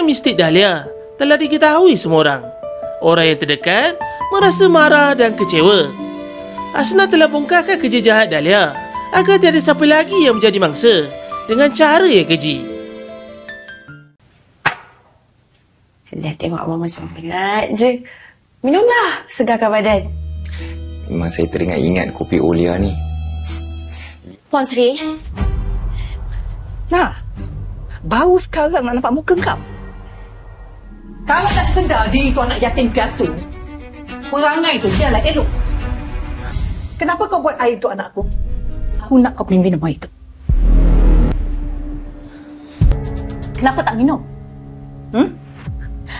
Kepulangan mistik Dahlia telah diketahui semua orang. Orang yang terdekat merasa marah dan kecewa. Asna telah bongkarkan kerja jahat Dahlia agar tiada siapa lagi yang menjadi mangsa dengan cara yang keji. Dah tengok abang macam penat je. Minumlah, segarkan badan. Memang saya teringat ingat kopi Olia ni. Puan Sri. Nah, baru sekarang nak nampak muka kau. Kalau tak sedar diri tu anak yatim piatu, perangai tu biarlah elok. Kenapa kau buat air tu anak aku? Aku nak kau minum air tu. Kenapa tak minum?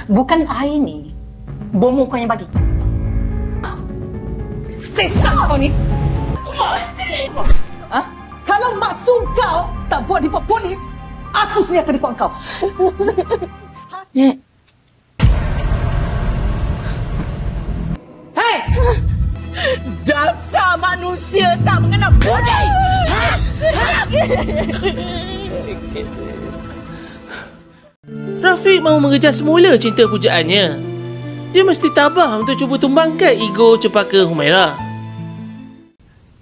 Bukan air ni, bomo kau yang bagi. Sesak kau ni. Kalau maksud kau tak buat report polis, aku sendiri akan report kau. Nek. Hei! Dasar manusia tak mengenal budi! Rafiq mahu mengejar semula cinta pujaannya. Dia mesti tabah untuk cuba tumbangkan ego Cepaka Humairah.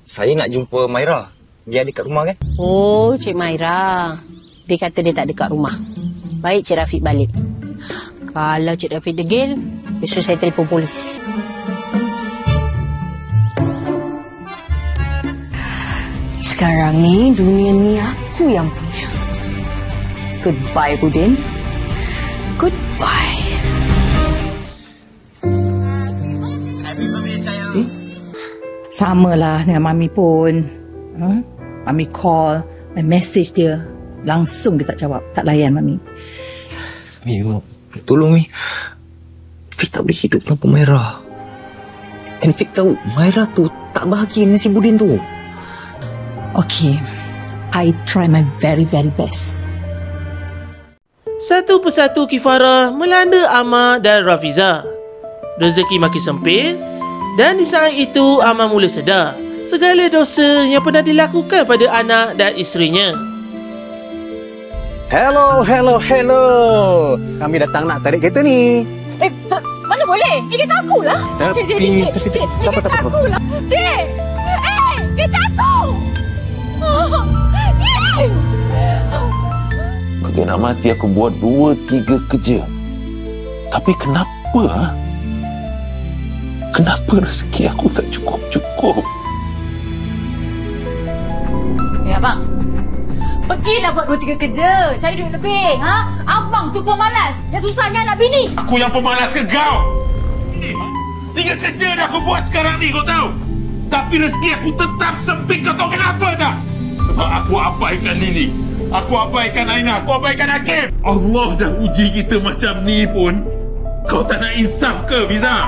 Saya nak jumpa Maira. Dia ada kat rumah kan? Oh, Cik Maira. Dia kata dia tak ada kat rumah. Baik Cik Rafiq balik. Kalau Cik Rafiq degil, besok saya telefon polis. Sekarang ni, dunia ni aku yang punya. Goodbye, Budin. Goodbye. Samalah dengan Mami pun. Mami call, message dia. Langsung dia tak jawab. Tak layan Mami. Mi, tolong Mi. Fik tak boleh hidup tanpa Maira. And Fik tahu Maira tu tak bahagia dengan si Budin tu. Okay. I try my very, very best. Satu persatu kifarah melanda Amar dan Rafiza. Rezeki makin sempit dan di saat itu Amar mula sedar segala dosa yang pernah dilakukan pada anak dan isterinya. Hello. Kami datang nak tarik kereta ni. Mana boleh? Ini kereta aku lah. Cik. Ini kereta aku lah. Cik! Kereta aku! Bagai nak mati aku buat 2-3 kerja. Tapi kenapa? Kenapa rezeki aku tak cukup? Ya abang, pergilah buat 2-3 kerja. Cari duit lebih. Abang tu pemalas. Yang susahnya nak bini. Aku yang pemalas ke kau? 3 kerja dah aku buat sekarang ni, kau tahu? Tapi rezeki aku tetap sempit. Kau tahu kenapa tak? Sebab aku abaikan Lily. Aku abaikan Aina. Aku abaikan Hakim. Allah dah uji kita macam ni pun. Kau tak nak insaf ke, Fiza?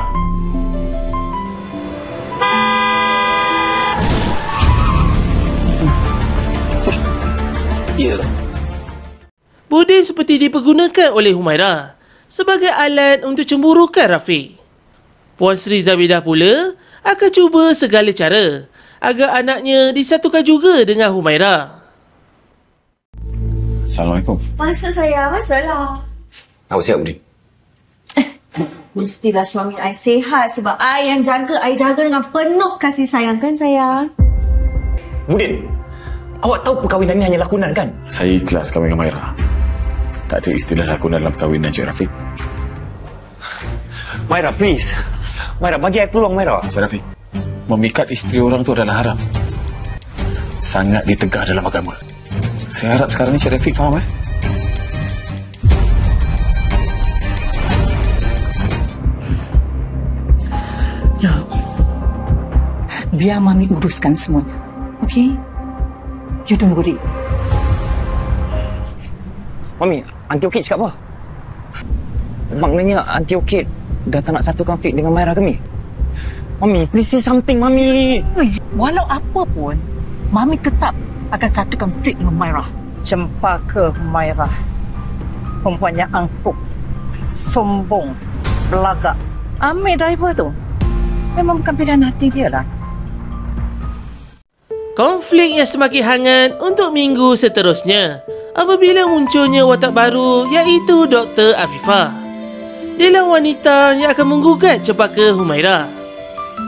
Ya. Budin seperti dipergunakan oleh Humairah sebagai alat untuk cemburukan Rafiq. Puan Sri Zabidah pula akan cuba segala cara agar anaknya disatukan juga dengan Humairah. Assalamualaikum. Masuk saya, masuklah. Awak siap Budin? Mestilah suami I sihat sebab I yang jaga. I jaga dengan penuh kasih sayang kan sayang? Budin, awak tahu perkahwinan ni hanya lakonan kan? Saya ikhlas kahwin dengan Maira. Tak ada istilah lakonan dalam perkahwinan Cik Rafiq. Maira, please. Maira, bagi I peluang, Maira. Cik Rafiq, memikat isteri orang tu adalah haram. Sangat ditegah dalam agama. Saya harap sekarang ni Cik Rafiq faham Ya. Biar Mami uruskan semuanya. Okay? You don't worry. Mami, Aunty Okit cakap apa? Maknanya Aunty Okit dah tak nak satukan Fik dengan Maira ke, Mi? Mami, please say something, Mami. Walau apa pun, Mami tetap akan satukan Fik dengan Maira. Cepaka Maira. Perempuan yang angkuh, sombong, belagak. Amir driver tu memang bukan pilihan hati dia lah. Konflik yang semakin hangat untuk minggu seterusnya. apabila munculnya watak baru iaitu Dr. Afifah. Dialah wanita yang akan menggugat cempaka Humairah.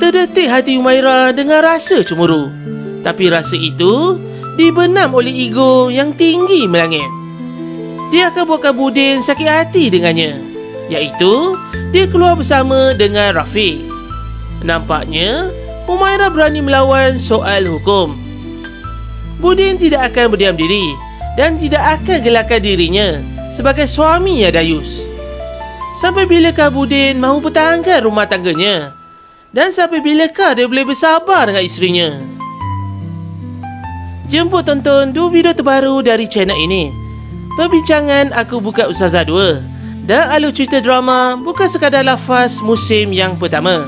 Terdetik hati Humairah dengan rasa cemburu. Tapi rasa itu dibenam oleh ego yang tinggi melangit. Dia akan buatkan Budin sakit hati dengannya, iaitu dia keluar bersama dengan Rafiq. Nampaknya Humairah berani melawan soal hukum. Budin tidak akan berdiam diri dan tidak akan gelakkan dirinya sebagai suami yang dayus. Sampai bilakah Budin mahu pertahankan rumah tangganya? Dan sampai bilakah dia boleh bersabar dengan isterinya? Jemput tonton 2 video terbaru dari channel ini. Perbincangan Aku Bukan Ustazah 2 dan alur cerita drama bukan sekadar lafaz musim yang pertama.